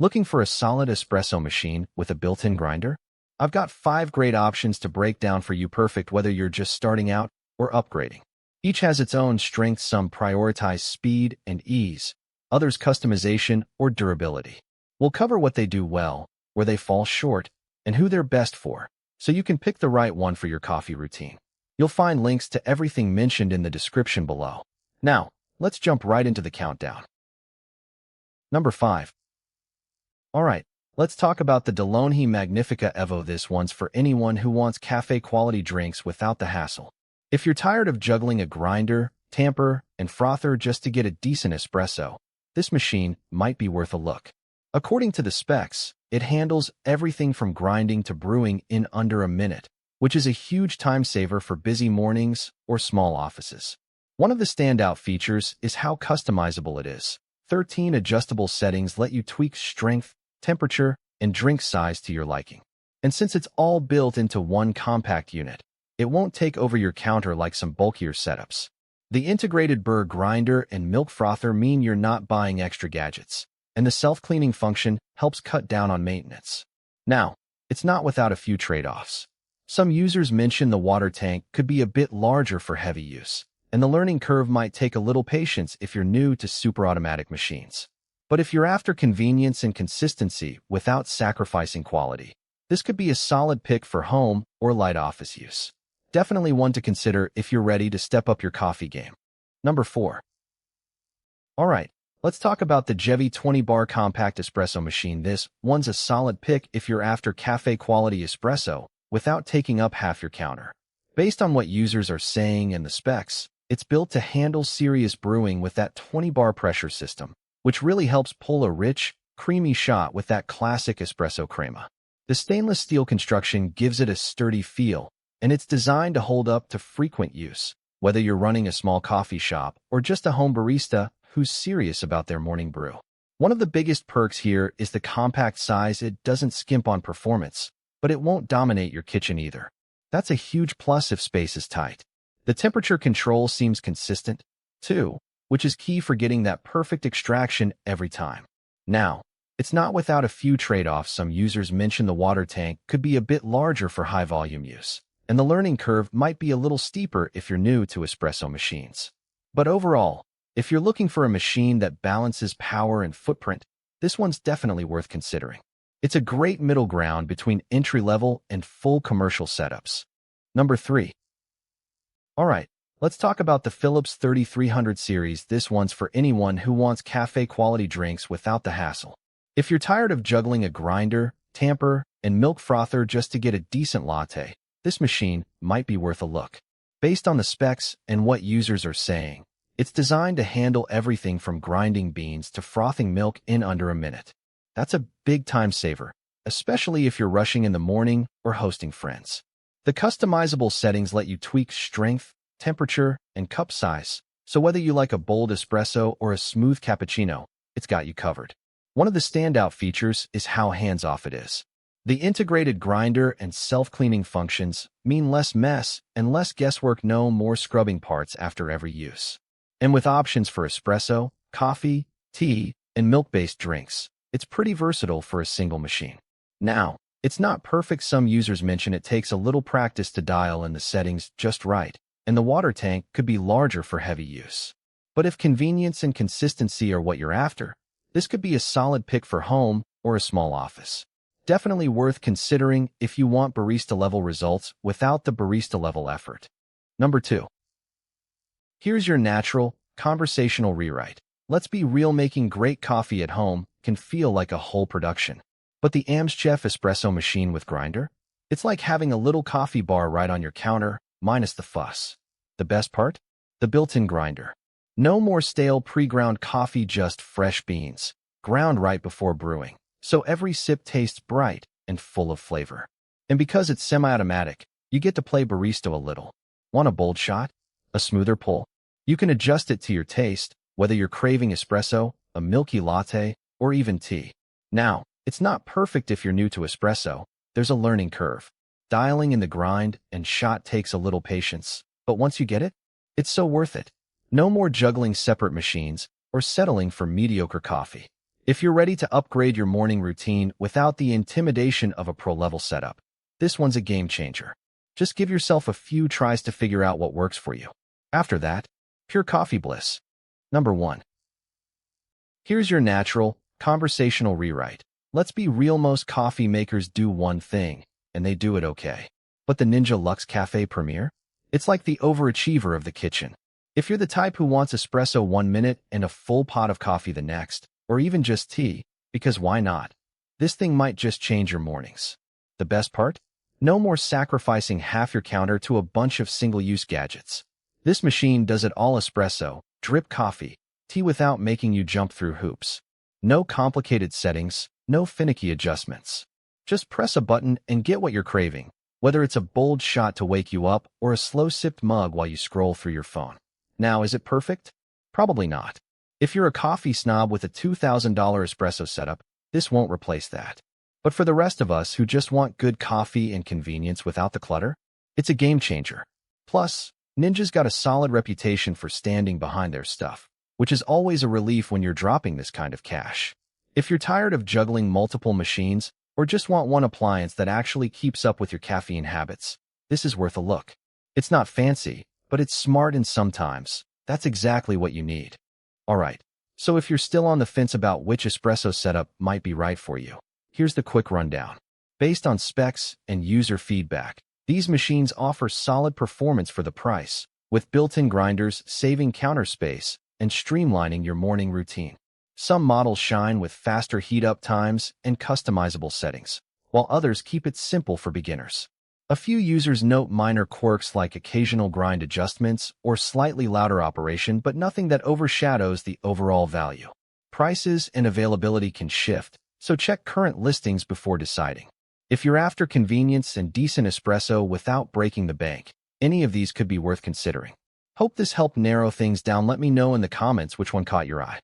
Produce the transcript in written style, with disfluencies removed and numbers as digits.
Looking for a solid espresso machine with a built-in grinder? I've got 5 great options to break down for you, perfect whether you're just starting out or upgrading. Each has its own strengths. Some prioritize speed and ease, others customization or durability. We'll cover what they do well, where they fall short, and who they're best for, so you can pick the right one for your coffee routine. You'll find links to everything mentioned in the description below. Now, let's jump right into the countdown. Number 5. Alright, let's talk about the DeLonghi Magnifica Evo. This one's for anyone who wants cafe-quality drinks without the hassle. If you're tired of juggling a grinder, tamper, and frother just to get a decent espresso, this machine might be worth a look. According to the specs, it handles everything from grinding to brewing in under a minute, which is a huge time saver for busy mornings or small offices. One of the standout features is how customizable it is. 13 adjustable settings let you tweak strength, temperature, and drink size to your liking. And since it's all built into one compact unit, it won't take over your counter like some bulkier setups. The integrated burr grinder and milk frother mean you're not buying extra gadgets, and the self-cleaning function helps cut down on maintenance. Now, it's not without a few trade-offs. Some users mention the water tank could be a bit larger for heavy use, and the learning curve might take a little patience if you're new to super automatic machines. But if you're after convenience and consistency without sacrificing quality, this could be a solid pick for home or light office use. Definitely one to consider if you're ready to step up your coffee game. Number 4. Alright, let's talk about the Gevi 20-bar compact espresso machine. This one's a solid pick if you're after cafe-quality espresso without taking up half your counter. Based on what users are saying and the specs, it's built to handle serious brewing with that 20-bar pressure system, which really helps pull a rich, creamy shot with that classic espresso crema. The stainless steel construction gives it a sturdy feel, and it's designed to hold up to frequent use, whether you're running a small coffee shop or just a home barista who's serious about their morning brew. One of the biggest perks here is the compact size. It doesn't skimp on performance, but it won't dominate your kitchen either. That's a huge plus if space is tight. The temperature control seems consistent, too, which is key for getting that perfect extraction every time. Now, it's not without a few trade-offs. Some users mention the water tank could be a bit larger for high-volume use, and the learning curve might be a little steeper if you're new to espresso machines. But overall, if you're looking for a machine that balances power and footprint, this one's definitely worth considering. It's a great middle ground between entry-level and full commercial setups. Number 3. Alright, let's talk about the Philips 3300 series. This one's for anyone who wants cafe-quality drinks without the hassle. If you're tired of juggling a grinder, tamper, and milk frother just to get a decent latte, this machine might be worth a look. Based on the specs and what users are saying, it's designed to handle everything from grinding beans to frothing milk in under a minute. That's a big time saver, especially if you're rushing in the morning or hosting friends. The customizable settings let you tweak strength, temperature, and cup size, so whether you like a bold espresso or a smooth cappuccino, it's got you covered. One of the standout features is how hands-off it is. The integrated grinder and self-cleaning functions mean less mess and less guesswork, no more scrubbing parts after every use. And with options for espresso, coffee, tea, and milk-based drinks, it's pretty versatile for a single machine. Now, it's not perfect. Some users mention it takes a little practice to dial in the settings just right, and the water tank could be larger for heavy use. But if convenience and consistency are what you're after, this could be a solid pick for home or a small office. Definitely worth considering if you want barista-level results without the barista-level effort. Number 2. Here's your natural, conversational rewrite. Let's be real, making great coffee at home can feel like a whole production. But the Amzchef espresso machine with grinder? It's like having a little coffee bar right on your counter, minus the fuss. The best part? The built-in grinder. No more stale pre-ground coffee, just fresh beans, ground right before brewing. So every sip tastes bright and full of flavor. And because it's semi-automatic, you get to play barista a little. Want a bold shot? A smoother pull? You can adjust it to your taste, whether you're craving espresso, a milky latte, or even tea. Now, it's not perfect if you're new to espresso. There's a learning curve. Dialing in the grind and shot takes a little patience, but once you get it, it's so worth it. No more juggling separate machines or settling for mediocre coffee. If you're ready to upgrade your morning routine without the intimidation of a pro-level setup, this one's a game changer. Just give yourself a few tries to figure out what works for you. After that, pure coffee bliss. Number 1. Here's your natural, conversational rewrite. Let's be real, most coffee makers do one thing, and they do it okay. But the Ninja Luxe Café Premier? It's like the overachiever of the kitchen. If you're the type who wants espresso 1 minute and a full pot of coffee the next, or even just tea, because why not? This thing might just change your mornings. The best part? No more sacrificing half your counter to a bunch of single-use gadgets. This machine does it all: espresso, drip coffee, tea without making you jump through hoops. No complicated settings, no finicky adjustments. Just press a button and get what you're craving, whether it's a bold shot to wake you up or a slow-sipped mug while you scroll through your phone. Now, is it perfect? Probably not. If you're a coffee snob with a $2,000 espresso setup, this won't replace that. But for the rest of us who just want good coffee and convenience without the clutter, it's a game changer. Plus, Ninja's got a solid reputation for standing behind their stuff, which is always a relief when you're dropping this kind of cash. If you're tired of juggling multiple machines or just want one appliance that actually keeps up with your caffeine habits, this is worth a look. It's not fancy, but it's smart, and sometimes that's exactly what you need. Alright, so if you're still on the fence about which espresso setup might be right for you, here's the quick rundown. Based on specs and user feedback, these machines offer solid performance for the price, with built-in grinders saving counter space and streamlining your morning routine. Some models shine with faster heat-up times and customizable settings, while others keep it simple for beginners. A few users note minor quirks like occasional grind adjustments or slightly louder operation, but nothing that overshadows the overall value. Prices and availability can shift, so check current listings before deciding. If you're after convenience and decent espresso without breaking the bank, any of these could be worth considering. Hope this helped narrow things down. Let me know in the comments which one caught your eye.